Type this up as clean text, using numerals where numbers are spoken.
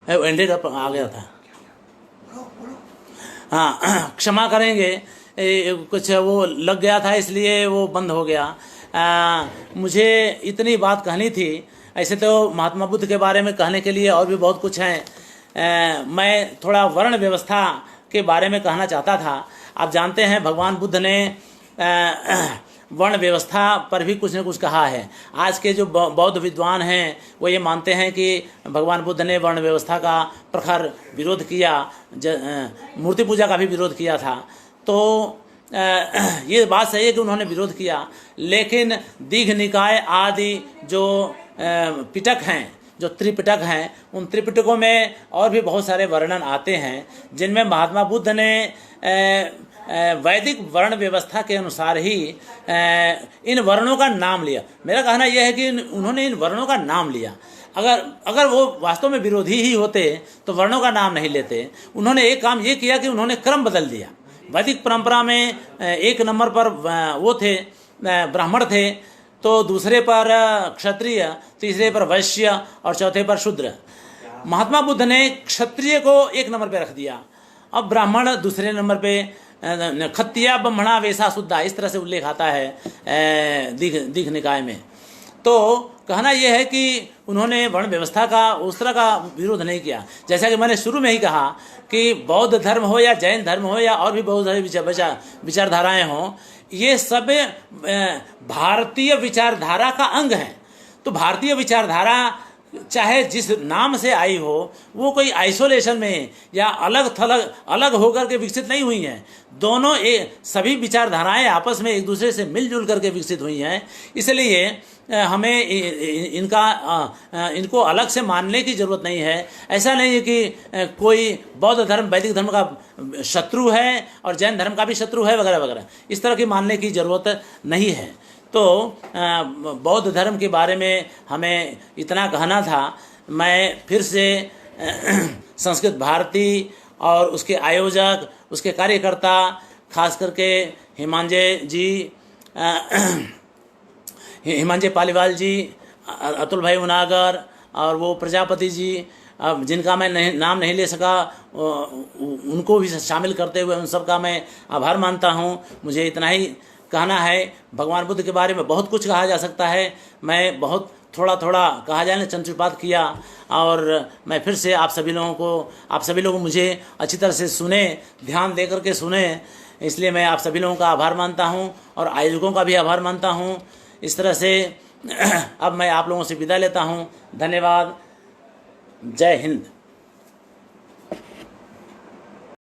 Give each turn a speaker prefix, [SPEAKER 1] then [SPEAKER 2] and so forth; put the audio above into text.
[SPEAKER 1] Ended up आ गया था। हाँ, क्षमा करेंगे, कुछ वो लग गया था इसलिए वो बंद हो गया। मुझे इतनी बात कहनी थी। ऐसे तो महात्मा बुद्ध के बारे में कहने के लिए और भी बहुत कुछ है। मैं थोड़ा वर्ण व्यवस्था के बारे में कहना चाहता था। आप जानते हैं भगवान बुद्ध ने वर्ण व्यवस्था पर भी कुछ न कुछ कहा है। आज के जो बौद्ध विद्वान हैं वो ये मानते हैं कि भगवान बुद्ध ने वर्ण व्यवस्था का प्रखर विरोध किया, मूर्ति पूजा का भी विरोध किया था। तो ये बात सही है कि उन्होंने विरोध किया, लेकिन दीघ निकाय आदि जो पिटक हैं, जो त्रिपिटक हैं, उन त्रिपिटकों में और भी बहुत सारे वर्णन आते हैं जिनमें महात्मा बुद्ध ने वैदिक वर्ण व्यवस्था के अनुसार ही इन वर्णों का नाम लिया। मेरा कहना यह है कि उन्होंने इन वर्णों का नाम लिया। अगर वो वास्तव में विरोधी ही होते तो वर्णों का नाम नहीं लेते। उन्होंने एक काम ये किया कि उन्होंने क्रम बदल दिया। वैदिक परंपरा में एक नंबर पर वो थे, ब्राह्मण थे, तो दूसरे पर क्षत्रिय, तीसरे पर वैश्य और चौथे पर शूद्र। महात्मा बुद्ध ने क्षत्रिय को एक नंबर पे रख दिया, अब ब्राह्मण दूसरे नंबर पे, खत्तिया ब्रह्मणा वेशा शुद्धा, इस तरह से उल्लेख आता है दीघ निकाय में। तो कहना यह है कि उन्होंने वर्ण व्यवस्था का उस तरह का विरोध नहीं किया। जैसा कि मैंने शुरू में ही कहा कि बौद्ध धर्म हो या जैन धर्म हो या और भी बहुत सारी विचारधाराएं हों, ये सब भारतीय विचारधारा का अंग है। तो भारतीय विचारधारा चाहे जिस नाम से आई हो, वो कोई आइसोलेशन में या अलग होकर के विकसित नहीं हुई हैं। दोनों सभी विचारधाराएं आपस में एक दूसरे से मिलजुल करके विकसित हुई हैं। इसलिए हमें इनको अलग से मानने की जरूरत नहीं है। ऐसा नहीं है कि कोई बौद्ध धर्म वैदिक धर्म का शत्रु है और जैन धर्म का भी शत्रु है वगैरह वगैरह, इस तरह की मानने की जरूरत नहीं है। तो बौद्ध धर्म के बारे में हमें इतना कहना था। मैं फिर से संस्कृत भारती और उसके आयोजक, उसके कार्यकर्ता, खास करके हिमांजे पालीवाल जी, अतुल भाई उनागर और वो प्रजापति जी, जिनका मैं नाम नहीं ले सका, उनको भी शामिल करते हुए उन सब का मैं आभार मानता हूँ। मुझे इतना ही कहना है। भगवान बुद्ध के बारे में बहुत कुछ कहा जा सकता है। मैं बहुत थोड़ा कहा जाए ना चंद्रपात किया, और मैं फिर से आप सभी लोगों मुझे अच्छी तरह से सुने, ध्यान दे करके सुने, इसलिए मैं आप सभी लोगों का आभार मानता हूँ और आयोजकों का भी आभार मानता हूँ। इस तरह से अब मैं आप लोगों से विदा लेता हूँ। धन्यवाद। जय हिंद।